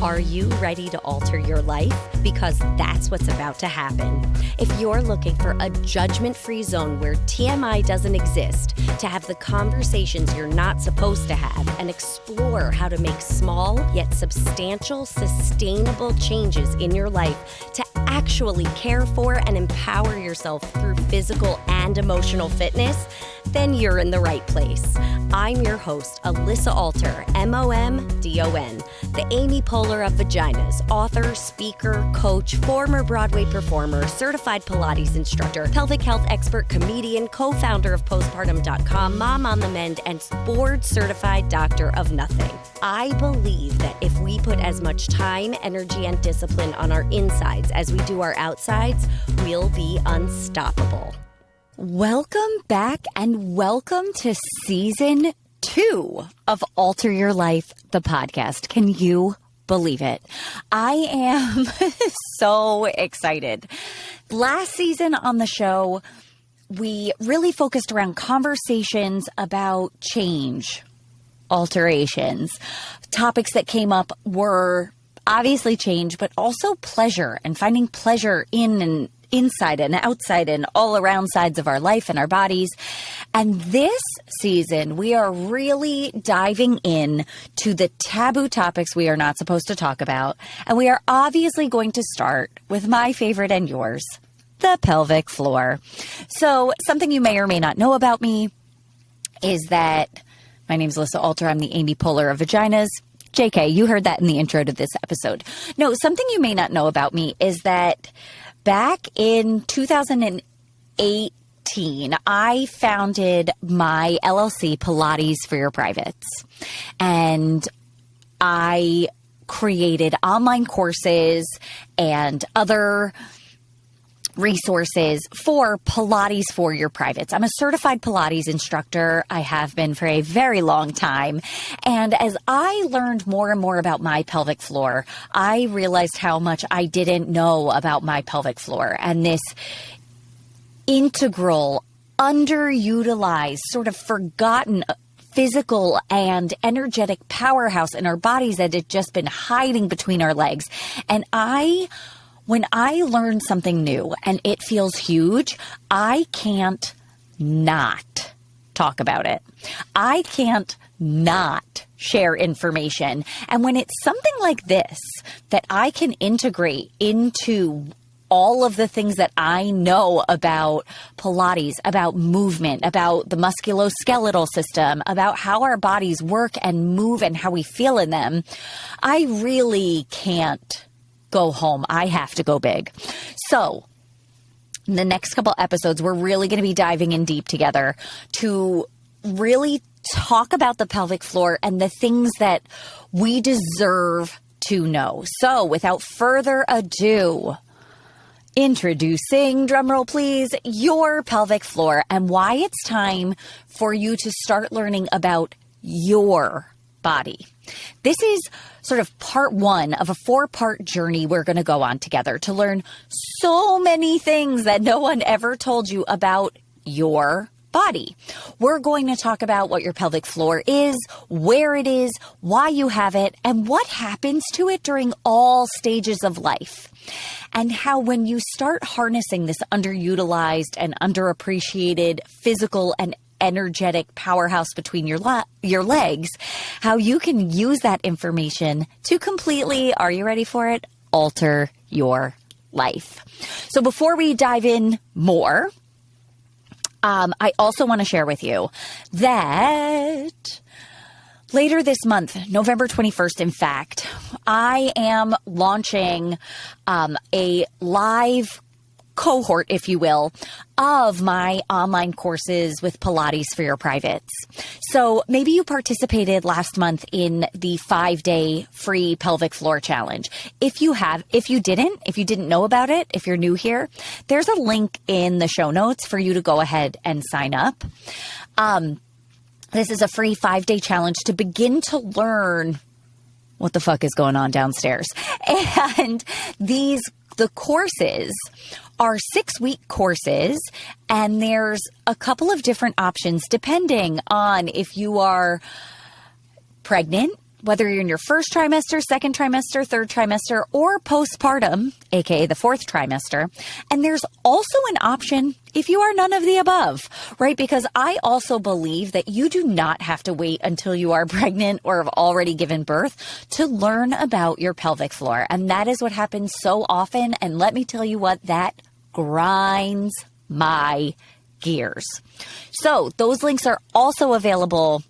Are you ready to alter your life? Because that's what's about to happen. If you're looking for a judgment-free zone where TMI doesn't exist, to have the conversations you're not supposed to have, and explore how to make small yet substantial, sustainable changes in your life to actually care for and empower yourself through physical and emotional fitness, then you're in the right place. I'm your host, Alyssa Alter, MOMDON, the Amy Poehler of vaginas, author, speaker, coach, former Broadway performer, certified Pilates instructor, pelvic health expert, comedian, co-founder of postpartum.com, mom on the mend, and board certified doctor of nothing. I believe that if we put as much time, energy, and discipline on our insides as we do our outsides, we'll be unstoppable. Welcome back and welcome to season 2 of Alter Your Life, the podcast. Can you believe it? I am so excited. Last season on the show, we really focused around conversations about change, alterations. Topics that came up were obviously change, but also pleasure and finding pleasure in and inside and outside and all around sides of our life and our bodies. And this season, we are really diving in to the taboo topics we are not supposed to talk about. And we are obviously going to start with my favorite and yours, the pelvic floor. So something you may or may not know about me is that my name is Alyssa Alter. I'm the Amy Poehler of vaginas. JK, you heard that in the intro to this episode. No, something you may not know about me is that back in 2018, I founded my LLC, Pilates For Your Privates, and I created online courses and other resources for Pilates For Your Privates. I'm a certified Pilates instructor. I have been for a very long time. And as I learned more and more about my pelvic floor, I realized how much I didn't know about my pelvic floor and this integral, underutilized, sort of forgotten physical and energetic powerhouse in our bodies that had just been hiding between our legs. And when I learn something new and it feels huge, I can't not talk about it. I can't not share information. And when it's something like this that I can integrate into all of the things that I know about Pilates, about movement, about the musculoskeletal system, about how our bodies work and move and how we feel in them, I really can't go home. I have to go big. So in the next couple episodes, we're really going to be diving in deep together to really talk about the pelvic floor and the things that we deserve to know. So without further ado, introducing, drumroll please, your pelvic floor and why it's time for you to start learning about your body. This is sort of part 1 of a 4-part journey we're going to go on together to learn so many things that no one ever told you about your body. We're going to talk about what your pelvic floor is, where it is, why you have it, and what happens to it during all stages of life. And how when you start harnessing this underutilized and underappreciated physical and energetic powerhouse between your legs, how you can use that information to completely, are you ready for it, alter your life. So before we dive in more, I also want to share with you that later this month, November 21st, in fact, I am launching a live cohort, if you will, of my online courses with Pilates For Your Privates. So maybe you participated last month in the 5-day free pelvic floor challenge. If you didn't know about it, if you're new here, there's a link in the show notes for you to go ahead and sign up. This is a free 5-day challenge to begin to learn what the fuck is going on downstairs. And the courses are 6-week courses, and there's a couple of different options depending on if you are pregnant, whether you're in your first trimester, second trimester, third trimester, or postpartum, aka the fourth trimester. And there's also an option if you are none of the above, right? Because I also believe that you do not have to wait until you are pregnant or have already given birth to learn about your pelvic floor. And that is what happens so often. And let me tell you what, that grinds my gears. So those links are also available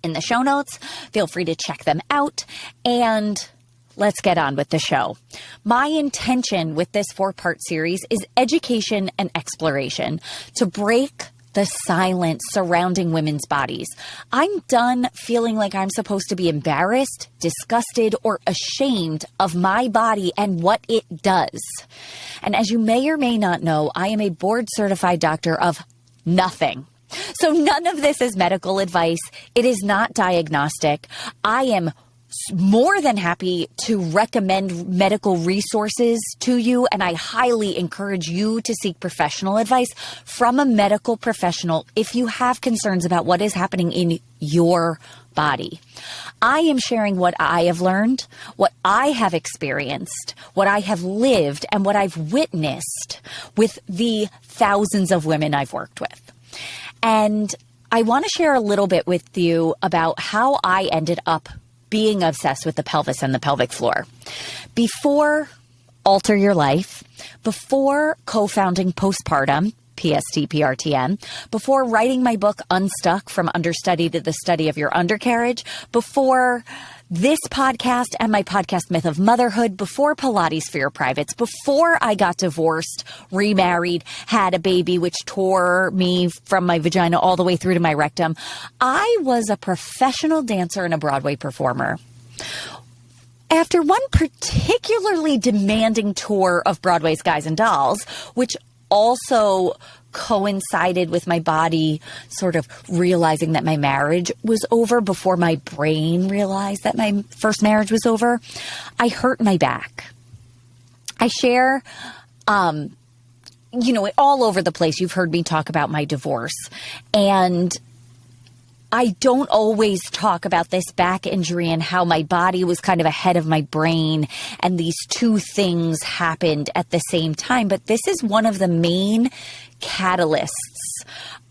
in the show notes. Feel free to check them out, and let's get on with the show. My intention with this 4-part series is education and exploration to break the silence surrounding women's bodies. I'm done feeling like I'm supposed to be embarrassed, disgusted, or ashamed of my body and what it does. And as you may or may not know, I am a board-certified doctor of nothing. So none of this is medical advice. It is not diagnostic. I am more than happy to recommend medical resources to you, and I highly encourage you to seek professional advice from a medical professional if you have concerns about what is happening in your body. I am sharing what I have learned, what I have experienced, what I have lived, and what I've witnessed with the thousands of women I've worked with. And I want to share a little bit with you about how I ended up being obsessed with the pelvis and the pelvic floor. Before Alter Your Life, before co-founding Postpartum, PST-PRTM, before writing my book Unstuck, From Understudy to the Study of Your Undercarriage, before this podcast and my podcast Myth of Motherhood, before Pilates For Your Privates, before I got divorced, remarried, had a baby, which tore me from my vagina all the way through to my rectum, I was a professional dancer and a Broadway performer. After one particularly demanding tour of Broadway's Guys and Dolls, which also coincided with my body sort of realizing that my marriage was over before my brain realized that my first marriage was over, I hurt my back. I share, all over the place. You've heard me talk about my divorce, and I don't always talk about this back injury and how my body was kind of ahead of my brain and these two things happened at the same time. But this is one of the main catalysts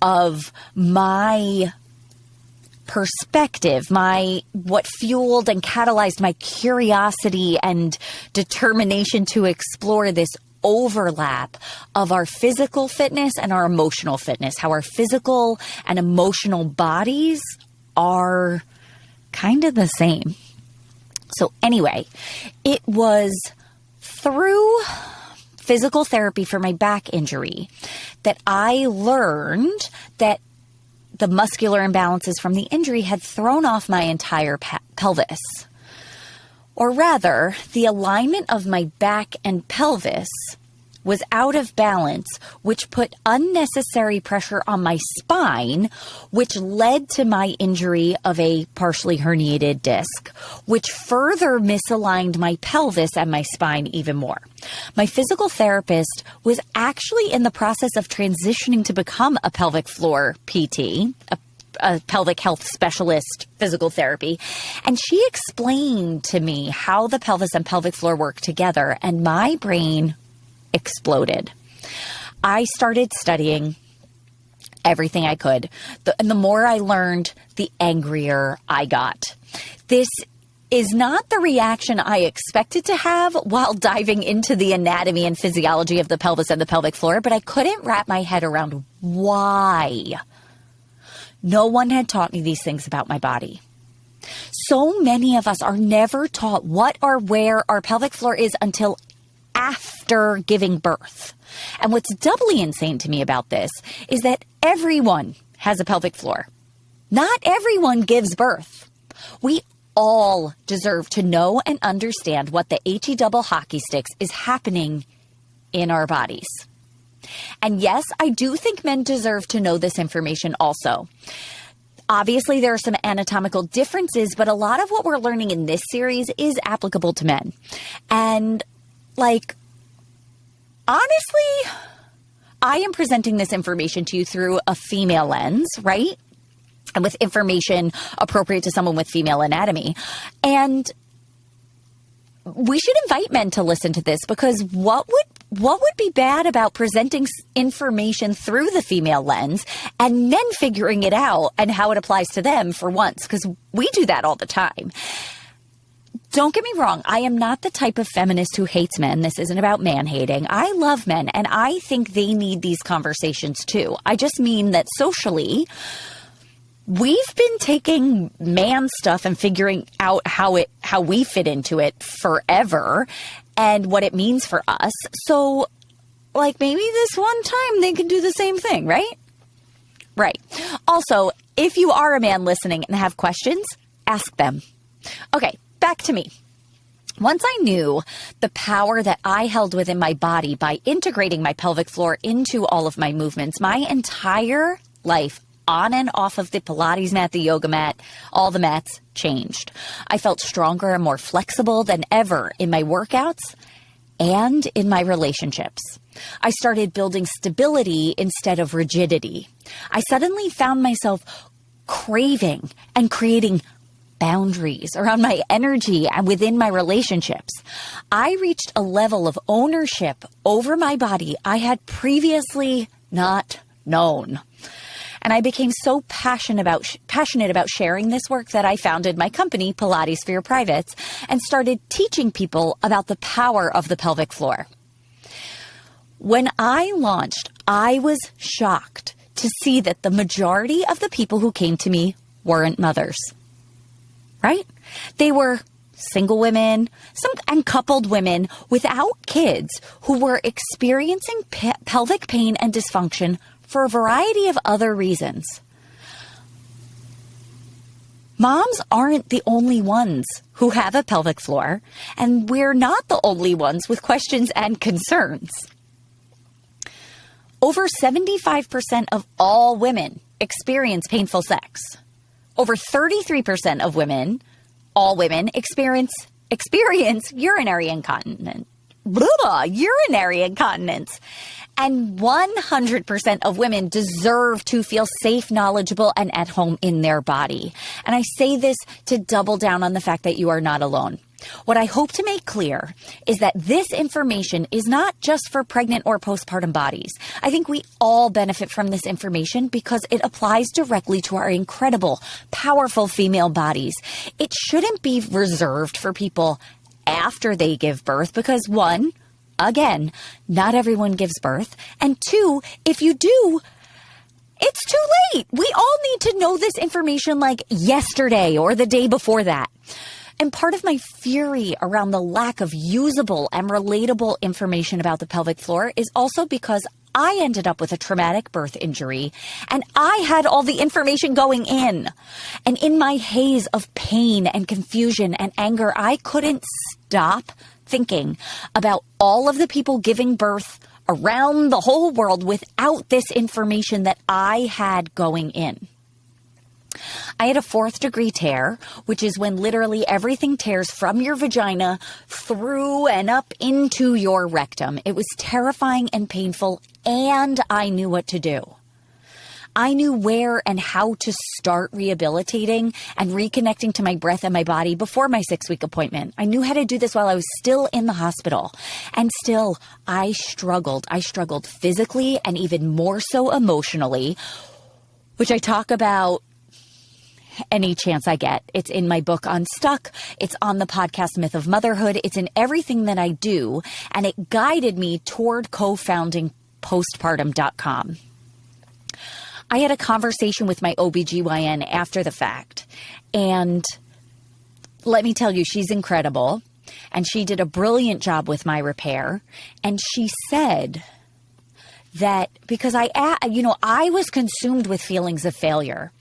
of my perspective, what fueled and catalyzed my curiosity and determination to explore this overlap of our physical fitness and our emotional fitness, how our physical and emotional bodies are kind of the same. So anyway, it was through physical therapy for my back injury that I learned that the muscular imbalances from the injury had thrown off my entire pelvis. Or rather, the alignment of my back and pelvis was out of balance, which put unnecessary pressure on my spine, which led to my injury of a partially herniated disc, which further misaligned my pelvis and my spine even more. My physical therapist was actually in the process of transitioning to become a pelvic floor PT, a pelvic health specialist, physical therapy. And she explained to me how the pelvis and pelvic floor work together, and my brain exploded. I started studying everything I could. And the more I learned, the angrier I got. This is not the reaction I expected to have while diving into the anatomy and physiology of the pelvis and the pelvic floor, but I couldn't wrap my head around why. No one had taught me these things about my body. So many of us are never taught what or where our pelvic floor is until after giving birth. And what's doubly insane to me about this is that everyone has a pelvic floor. Not everyone gives birth. We all deserve to know and understand what the HE double hockey sticks is happening in our bodies. And yes, I do think men deserve to know this information also. Obviously, there are some anatomical differences, but a lot of what we're learning in this series is applicable to men. And honestly, I am presenting this information to you through a female lens, right? and with information appropriate to someone with female anatomy. And we should invite men to listen to this, because what would be bad about presenting information through the female lens and men figuring it out and how it applies to them for once? Because we do that all the time. Don't get me wrong. I am not the type of feminist who hates men. This isn't about man hating. I love men, and I think they need these conversations too. I just mean that socially, we've been taking man stuff and figuring out how we fit into it forever and what it means for us. So, like, maybe this one time they can do the same thing, right? Right. Also, if you are a man listening and have questions, ask them. Okay, back to me. Once I knew the power that I held within my body by integrating my pelvic floor into all of my movements, my entire life on and off of the Pilates mat, the yoga mat, all the mats changed. I felt stronger and more flexible than ever in my workouts and in my relationships. I started building stability instead of rigidity. I suddenly found myself craving and creating boundaries around my energy and within my relationships. I reached a level of ownership over my body I had previously not known. And I became so passionate about sharing this work that I founded my company, Pilates For Your Privates, and started teaching people about the power of the pelvic floor. When I launched, I was shocked to see that the majority of the people who came to me weren't mothers, right? They were single women, and coupled women without kids who were experiencing pelvic pain and dysfunction for a variety of other reasons. Moms aren't the only ones who have a pelvic floor, and we're not the only ones with questions and concerns. Over 75% of all women experience painful sex. Over 33% of women, all women, experience urinary incontinence. Urinary incontinence. And 100% of women deserve to feel safe, knowledgeable, and at home in their body. And I say this to double down on the fact that you are not alone. What I hope to make clear is that this information is not just for pregnant or postpartum bodies. I think we all benefit from this information because it applies directly to our incredible, powerful female bodies. It shouldn't be reserved for people after they give birth because, one, again, not everyone gives birth. And two, if you do, it's too late. We all need to know this information like yesterday or the day before that. And part of my fury around the lack of usable and relatable information about the pelvic floor is also because I ended up with a traumatic birth injury and I had all the information going in. And in my haze of pain and confusion and anger, I couldn't stop thinking about all of the people giving birth around the whole world without this information that I had going in. I had a 4th degree tear, which is when literally everything tears from your vagina through and up into your rectum. It was terrifying and painful, and I knew what to do. I knew where and how to start rehabilitating and reconnecting to my breath and my body before my 6-week appointment. I knew how to do this while I was still in the hospital. And still, I struggled. I struggled physically and even more so emotionally, which I talk about any chance I get. It's in my book Unstuck. It's on the podcast Myth of Motherhood. It's in everything that I do. And it guided me toward co-founding postpartum.com. I had a conversation with my OBGYN after the fact. And let me tell you, she's incredible. And she did a brilliant job with my repair. And she said that because I was consumed with feelings of failure.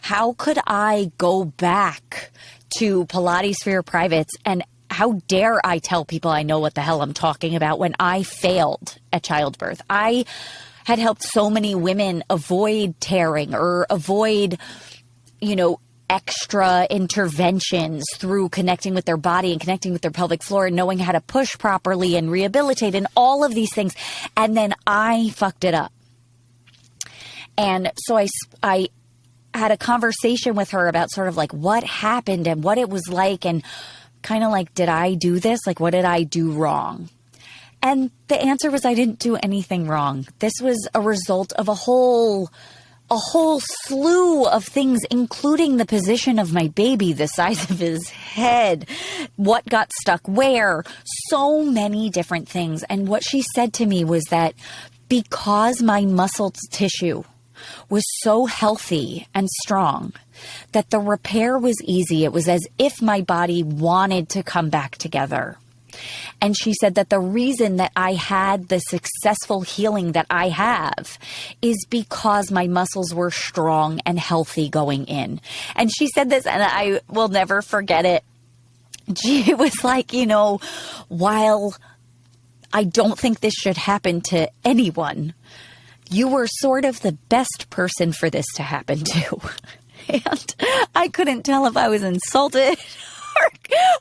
How could I go back to Pilates For Your Privates and how dare I tell people I know what the hell I'm talking about when I failed at childbirth? I had helped so many women avoid tearing or avoid, extra interventions through connecting with their body and connecting with their pelvic floor and knowing how to push properly and rehabilitate and all of these things. And then I fucked it up. And so I had a conversation with her about sort of like what happened and what it was like, and kind of like, did I do this? Like, what did I do wrong? And the answer was, I didn't do anything wrong. This was a result of a whole slew of things, including the position of my baby, the size of his head, what got stuck where, so many different things. And what she said to me was that because my muscle tissue was so healthy and strong, that the repair was easy. It was as if my body wanted to come back together. And she said that the reason that I had the successful healing that I have is because my muscles were strong and healthy going in. And she said this, and I will never forget it. She was like, while I don't think this should happen to anyone, you were sort of the best person for this to happen to. And I couldn't tell if I was insulted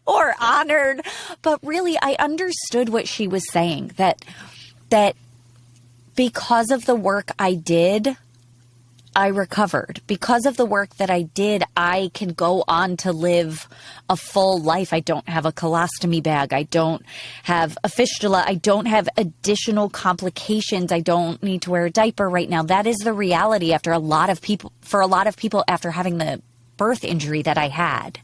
or honored, but really I understood what she was saying, that because of the work I did, I recovered. Because of the work that I did, I can go on to live a full life. I don't have a colostomy bag. I don't have a fistula. I don't have additional complications. I don't need to wear a diaper right now. That is the reality for a lot of people after having the birth injury that I had.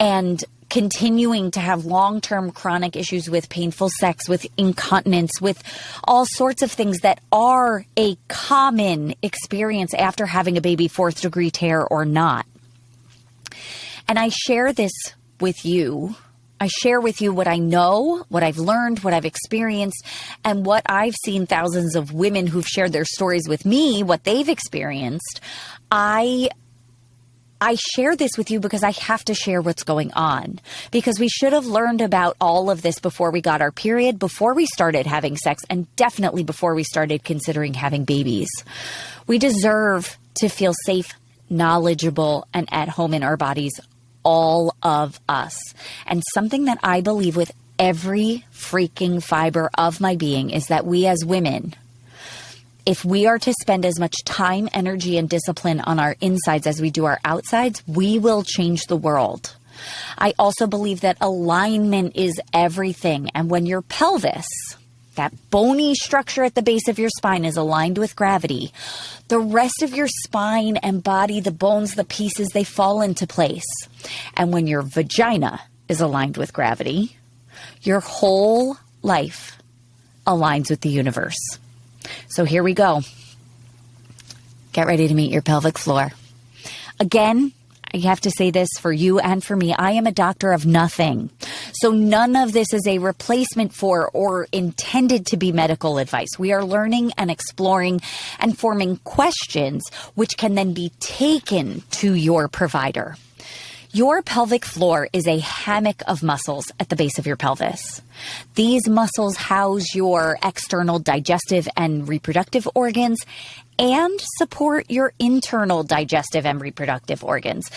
And continuing to have long-term chronic issues with painful sex, with incontinence, with all sorts of things that are a common experience after having a baby, fourth degree tear or not. And I share this with you. I share with you what I know, what I've learned, what I've experienced, and what I've seen thousands of women who've shared their stories with me, what they've experienced. I share this with you because I have to share what's going on, because we should have learned about all of this before we got our period, before we started having sex, and definitely before we started considering having babies. We deserve to feel safe, knowledgeable, and at home in our bodies, all of us. And something that I believe with every freaking fiber of my being is that we as women, if we are to spend as much time, energy, and discipline on our insides as we do our outsides, we will change the world. I also believe that alignment is everything. And when your pelvis, that bony structure at the base of your spine, is aligned with gravity, the rest of your spine and body, the bones, the pieces, they fall into place. And when your vagina is aligned with gravity, your whole life aligns with the universe. So here we go. Get ready to meet your pelvic floor. Again, I have to say this for you and for me. I am a doctor of nothing. So none of this is a replacement for or intended to be medical advice. We are learning and exploring and forming questions which can then be taken to your provider. Your pelvic floor is a hammock of muscles at the base of your pelvis. These muscles house your external digestive and reproductive organs and support your internal digestive and reproductive organs.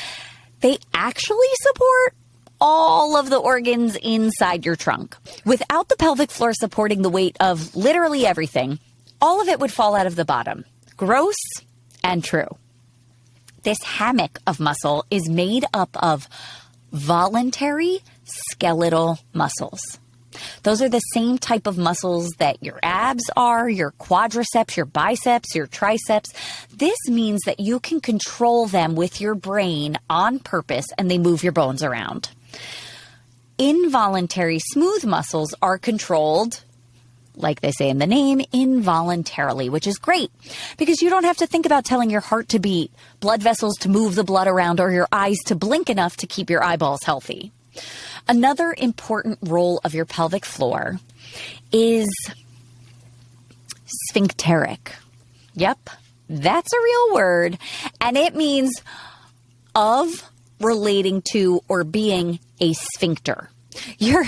They actually support all of the organs inside your trunk. Without the pelvic floor supporting the weight of literally everything, all of it would fall out of the bottom. Gross and true. This hammock of muscle is made up of voluntary skeletal muscles. Those are the same type of muscles that your abs are, your quadriceps, your biceps, your triceps. This means that you can control them with your brain on purpose, and they move your bones around. Involuntary smooth muscles are controlled, like they say in the name, involuntarily, which is great because you don't have to think about telling your heart to beat, blood vessels to move the blood around, or your eyes to blink enough to keep your eyeballs healthy. Another important role of your pelvic floor is sphincteric. Yep, that's a real word, and it means of, relating to, or being a sphincter. You're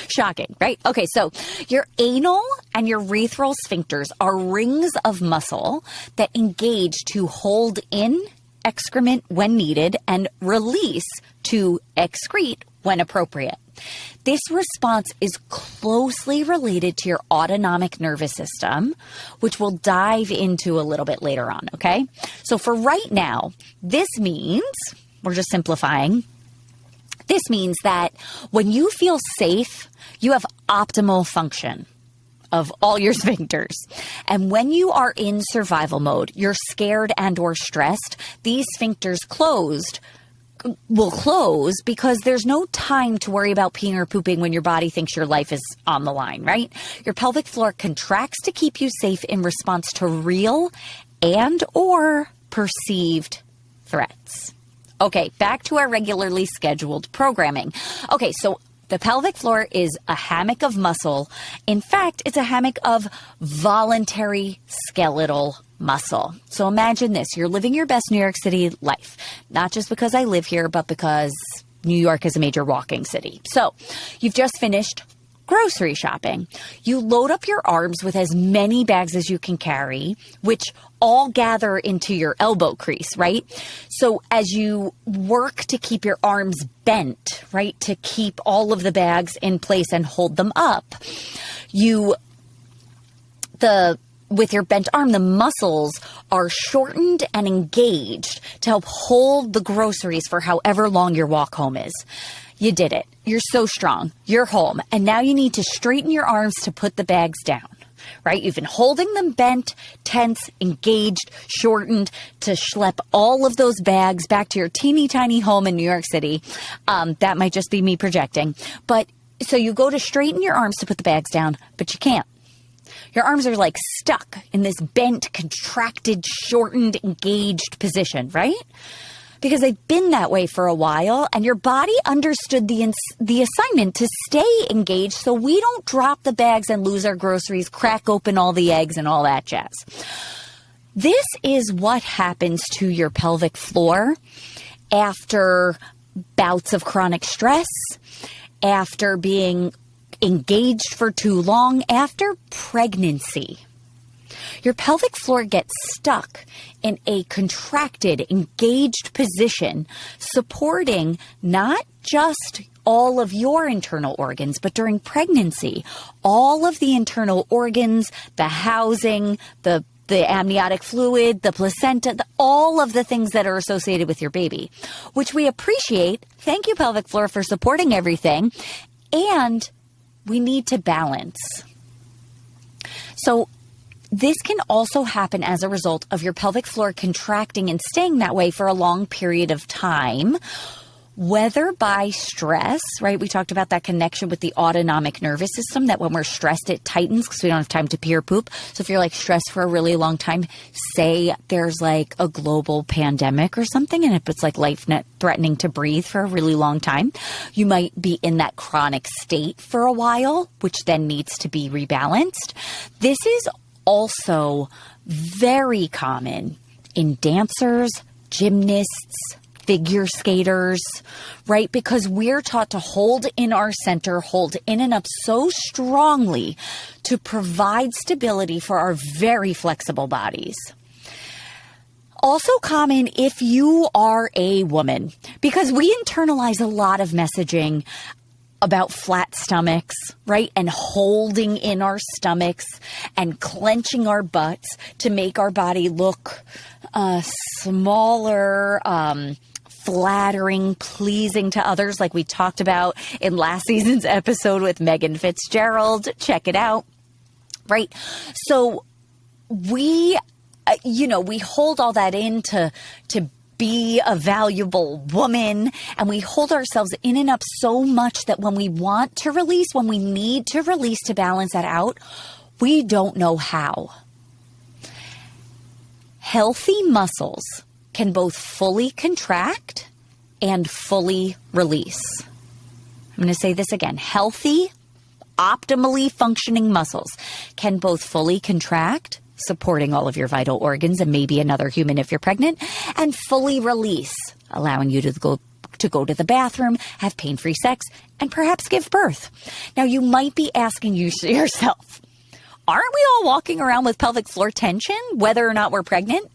shocking, right? Okay, so your anal and your urethral sphincters are rings of muscle that engage to hold in excrement when needed and release to excrete when appropriate. This response is closely related to your autonomic nervous system, which we'll dive into a little bit later on, okay? So for right now, this means, we're just simplifying, this means that when you feel safe, you have optimal function of all your sphincters. And when you are in survival mode, you're scared and or stressed, these sphincters will close because there's no time to worry about peeing or pooping when your body thinks your life is on the line, right? Your pelvic floor contracts to keep you safe in response to real and or perceived threats. Okay, back to our regularly scheduled programming. Okay, so the pelvic floor is a hammock of muscle. In fact, it's a hammock of voluntary skeletal muscle. So imagine this. You're living your best New York City life, not just because I live here, but because New York is a major walking city. So you've just finished grocery shopping. You load up your arms with as many bags as you can carry, which all gather into your elbow crease, right? So as you work to keep your arms bent, right, to keep all of the bags in place and hold them up, with your bent arm, the muscles are shortened and engaged to help hold the groceries for however long your walk home is. You did it. You're so strong. You're home. And now you need to straighten your arms to put the bags down, right? You've been holding them bent, tense, engaged, shortened to schlep all of those bags back to your teeny tiny home in New York City. That might just be me projecting. But so you go to straighten your arms to put the bags down, but you can't. Your arms are like stuck in this bent, contracted, shortened, engaged position, right? Because they've been that way for a while, and your body understood the assignment to stay engaged so we don't drop the bags and lose our groceries, crack open all the eggs and all that jazz. This is what happens to your pelvic floor after bouts of chronic stress, after being engaged for too long, after pregnancy. Your pelvic floor gets stuck in a contracted, engaged position, supporting not just all of your internal organs, but during pregnancy, all of the internal organs, the housing, the amniotic fluid, the placenta, all of the things that are associated with your baby, which we appreciate. Thank you, pelvic floor, for supporting everything. And we need to balance. So this can also happen as a result of your pelvic floor contracting and staying that way for a long period of time, whether by stress, right? We talked about that connection with the autonomic nervous system, that when we're stressed, it tightens because we don't have time to pee or poop. So if you're like stressed for a really long time, say there's like a global pandemic or something, and if it's like life threatening to breathe for a really long time, you might be in that chronic state for a while, which then needs to be rebalanced. This is also very common in dancers, gymnasts, figure skaters, right? Because we're taught to hold in our center, hold in and up so strongly to provide stability for our very flexible bodies. Also common if you are a woman, because we internalize a lot of messaging about flat stomachs, right? And holding in our stomachs and clenching our butts to make our body look smaller, flattering, pleasing to others, like we talked about in last season's episode with Megan Fitzgerald. Check it out, right? So we hold all that in to be a valuable woman, and we hold ourselves in and up so much that when we want to release, when we need to release to balance that out, we don't know how. Healthy muscles can both fully contract and fully release. I'm going to say this again. Healthy, optimally functioning muscles can both fully contract, supporting all of your vital organs and maybe another human if you're pregnant, and fully release, allowing you to go to the bathroom, have pain-free sex, and perhaps give birth. Now, you might be asking yourself, aren't we all walking around with pelvic floor tension, whether or not we're pregnant?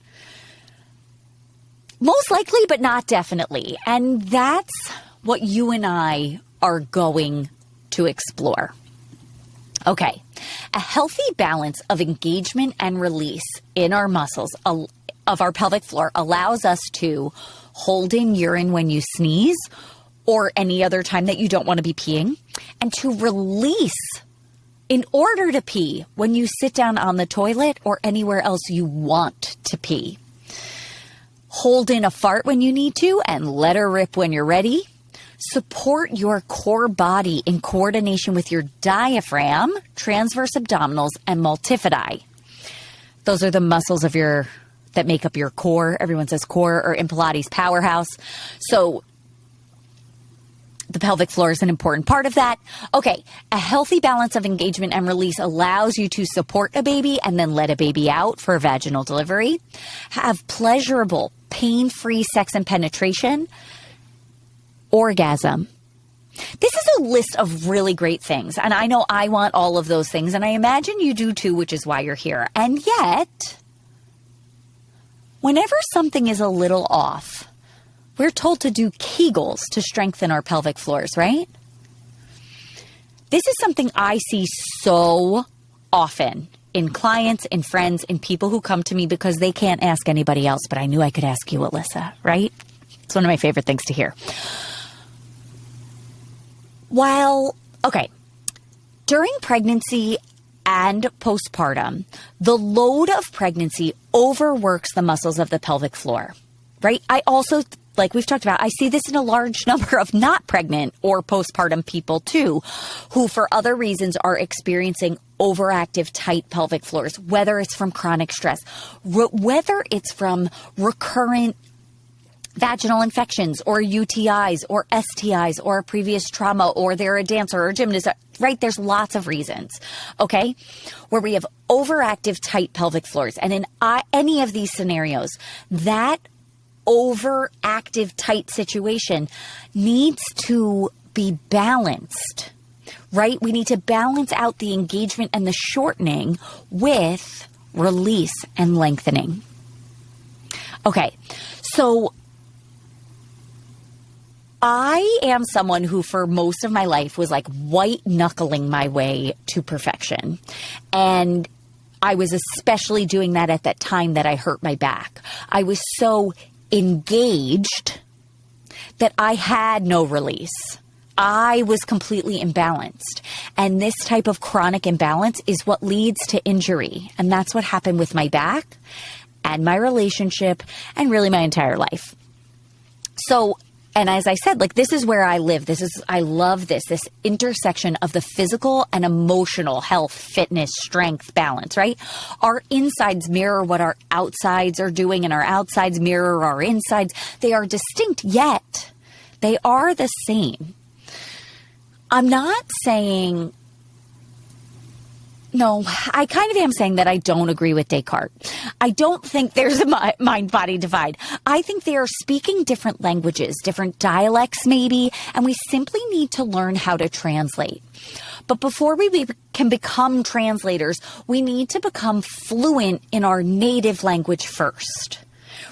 Most likely, but not definitely. And that's what you and I are going to explore. Okay, a healthy balance of engagement and release in our muscles of our pelvic floor allows us to hold in urine when you sneeze or any other time that you don't want to be peeing, and to release in order to pee when you sit down on the toilet or anywhere else you want to pee. Hold in a fart when you need to and let her rip when you're ready. Support your core body in coordination with your diaphragm, transverse abdominals, and multifidi. Those are the muscles of that make up your core. Everyone says core, or in Pilates, powerhouse. So the pelvic floor is an important part of that. Okay, a healthy balance of engagement and release allows you to support a baby and then let a baby out for a vaginal delivery. Have pleasurable, pain-free sex and penetration. Orgasm. This is a list of really great things, and I know I want all of those things, and I imagine you do too, which is why you're here. And yet, whenever something is a little off, we're told to do Kegels to strengthen our pelvic floors, right? This is something I see so often in clients, in friends, in people who come to me because they can't ask anybody else, but I knew I could ask you, Alyssa, right? It's one of my favorite things to hear. During pregnancy and postpartum, the load of pregnancy overworks the muscles of the pelvic floor, right? I also, like we've talked about, I see this in a large number of not pregnant or postpartum people too, who for other reasons are experiencing overactive, tight pelvic floors, whether it's from chronic stress, whether it's from recurrent vaginal infections or UTIs or STIs or a previous trauma, or they're a dancer or a gymnast, right? There's lots of reasons, okay, where we have overactive, tight pelvic floors. And in any of these scenarios, that overactive, tight situation needs to be balanced, right? We need to balance out the engagement and the shortening with release and lengthening. Okay, so I am someone who for most of my life was like white knuckling my way to perfection. And I was especially doing that at that time that I hurt my back. I was so engaged that I had no release. I was completely imbalanced. And this type of chronic imbalance is what leads to injury. And that's what happened with my back and my relationship and really my entire life. So, and as I said, like, this is where I live. I love this intersection of the physical and emotional health, fitness, strength, balance, right? Our insides mirror what our outsides are doing, and our outsides mirror our insides. They are distinct, yet they are the same. I'm not saying, no, I kind of am saying that I don't agree with Descartes. I don't think there's a mind-body divide. I think they are speaking different languages, different dialects maybe, and we simply need to learn how to translate. But before we can become translators, we need to become fluent in our native language first.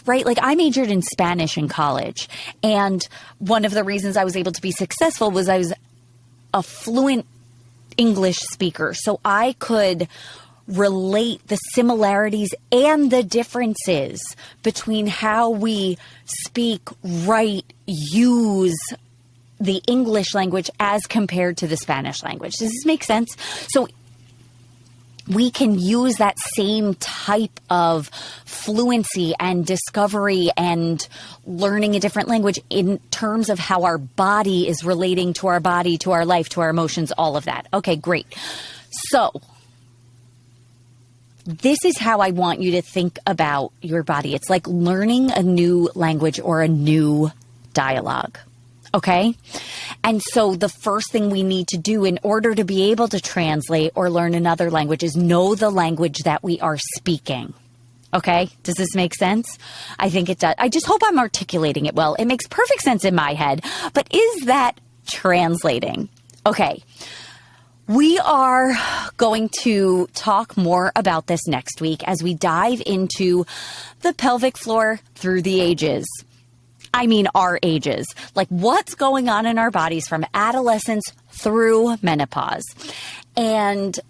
Right? Like, I majored in Spanish in college, and one of the reasons I was able to be successful was I was a fluent English speaker, so I could relate the similarities and the differences between how we speak, write, use the English language as compared to the Spanish language. Does this make sense? So we can use that same type of fluency and discovery and learning a different language in terms of how our body is relating to our body, to our life, to our emotions, all of that. Okay, great. So this is how I want you to think about your body. It's like learning a new language or a new dialogue. Okay? And so the first thing we need to do in order to be able to translate or learn another language is know the language that we are speaking. Okay? Does this make sense? I think it does. I just hope I'm articulating it well. It makes perfect sense in my head, but is that translating? Okay. We are going to talk more about this next week as we dive into the pelvic floor through the ages. I mean our ages, like what's going on in our bodies from adolescence through menopause. And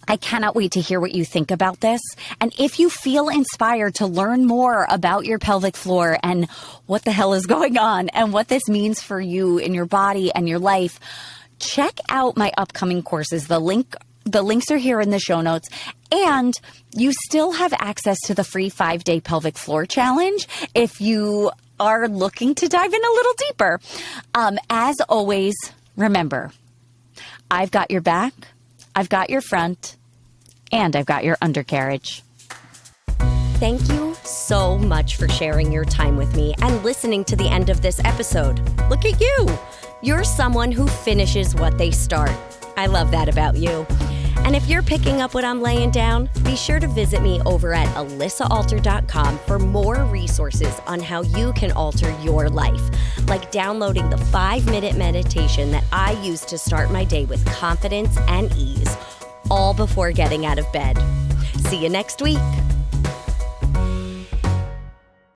I cannot wait to hear what you think about this. And if you feel inspired to learn more about your pelvic floor and what the hell is going on and what this means for you in your body and your life, check out my upcoming courses. The links are here in the show notes. And you still have access to the free 5-day pelvic floor challenge if you are looking to dive in a little deeper. As always, remember, I've got your back, I've got your front, and I've got your undercarriage. Thank you so much for sharing your time with me and listening to the end of this episode. Look at you. You're someone who finishes what they start. I love that about you. And if you're picking up what I'm laying down, be sure to visit me over at alissaalter.com for more resources on how you can alter your life, like downloading the 5-minute meditation that I use to start my day with confidence and ease, all before getting out of bed. See you next week.